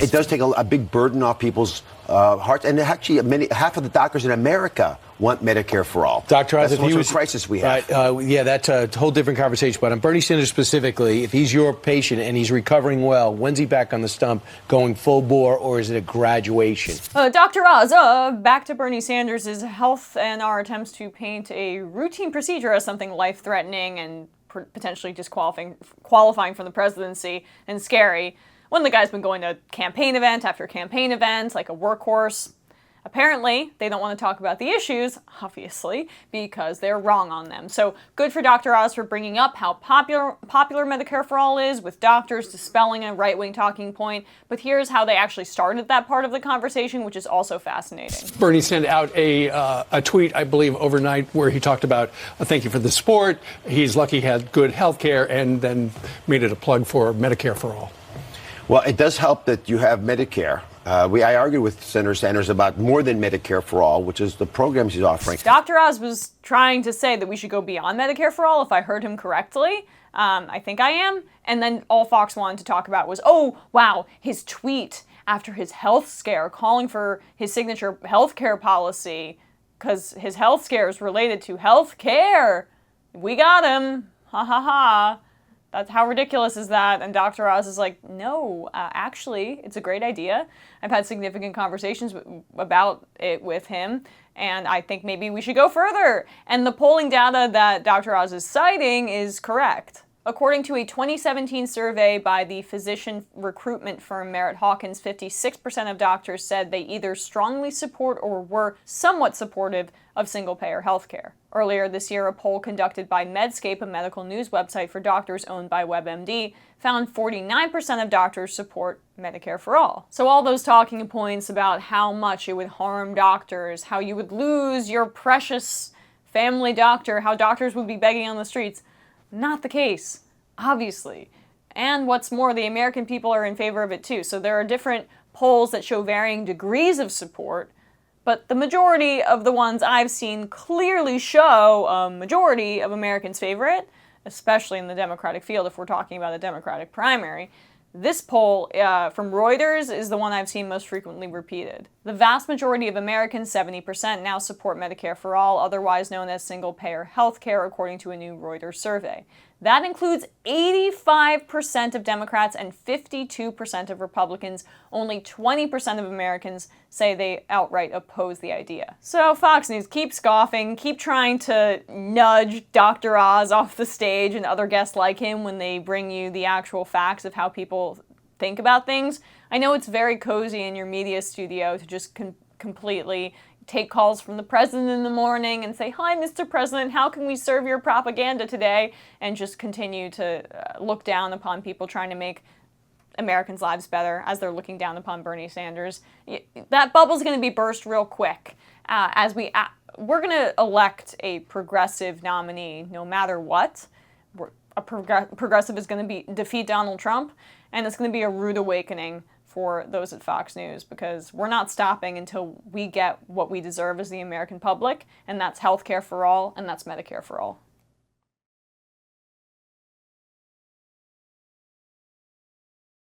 It does take a big burden off people's hearts, and actually, half of the doctors in America want Medicare for all. Dr. Oz, that's the most crisis we have. Yeah, that's a whole different conversation. But on Bernie Sanders specifically, if he's your patient and he's recovering well, when's he back on the stump, going full bore, or is it a graduation? Dr. Oz, back to Bernie Sanders' health and our attempts to paint a routine procedure as something life-threatening and potentially disqualifying from the presidency and scary. When the guy's been going to campaign event after campaign event, like a workhorse. Apparently, they don't want to talk about the issues, obviously, because they're wrong on them. So good for Dr. Oz for bringing up how popular Medicare for All is, with doctors dispelling a right-wing talking point. But here's how they actually started that part of the conversation, which is also fascinating. Bernie sent out a tweet, I believe, overnight, where he talked about thank you for the support. He's lucky he had good health care, and then made it a plug for Medicare for All. Well, it does help that you have Medicare. I argued with Senator Sanders about more than Medicare for All, which is the programs he's offering. Dr. Oz was trying to say that we should go beyond Medicare for All, if I heard him correctly. I think I am. And then all Fox wanted to talk about was, oh, wow, his tweet after his health scare calling for his signature health care policy because his health scare is related to health care. We got him. Ha ha ha. That's how ridiculous is that? And Dr. Oz is like, no, actually, it's a great idea. I've had significant conversations about it with him, and I think maybe we should go further. And the polling data that Dr. Oz is citing is correct. According to a 2017 survey by the physician recruitment firm Merritt Hawkins, 56% of doctors said they either strongly support or were somewhat supportive of single-payer health care. Earlier this year, a poll conducted by Medscape, a medical news website for doctors owned by WebMD, found 49% of doctors support Medicare for All. So all those talking points about how much it would harm doctors, how you would lose your precious family doctor, how doctors would be begging on the streets, not the case, obviously. And what's more, the American people are in favor of it too. So there are different polls that show varying degrees of support, but the majority of the ones I've seen clearly show a majority of Americans favor it, especially in the Democratic field if we're talking about a Democratic primary. This poll from Reuters is the one I've seen most frequently repeated. The vast majority of Americans, 70%, now support Medicare for All, otherwise known as single-payer health care, according to a new Reuters survey. That includes 85% of Democrats and 52% of Republicans. Only 20% of Americans say they outright oppose the idea. So Fox News, keep scoffing, keep trying to nudge Dr. Oz off the stage and other guests like him when they bring you the actual facts of how people think about things. I know it's very cozy in your media studio to just completely take calls from the president in the morning and say, hi, Mr. President, how can we serve your propaganda today? And just continue to look down upon people trying to make Americans' lives better as they're looking down upon Bernie Sanders. That bubble's going to be burst real quick as we're going to elect a progressive nominee no matter what. A progressive is going to defeat Donald Trump, and it's going to be a rude awakening for those at Fox News, because we're not stopping until we get what we deserve as the American public, and that's health care for all, and that's Medicare for all.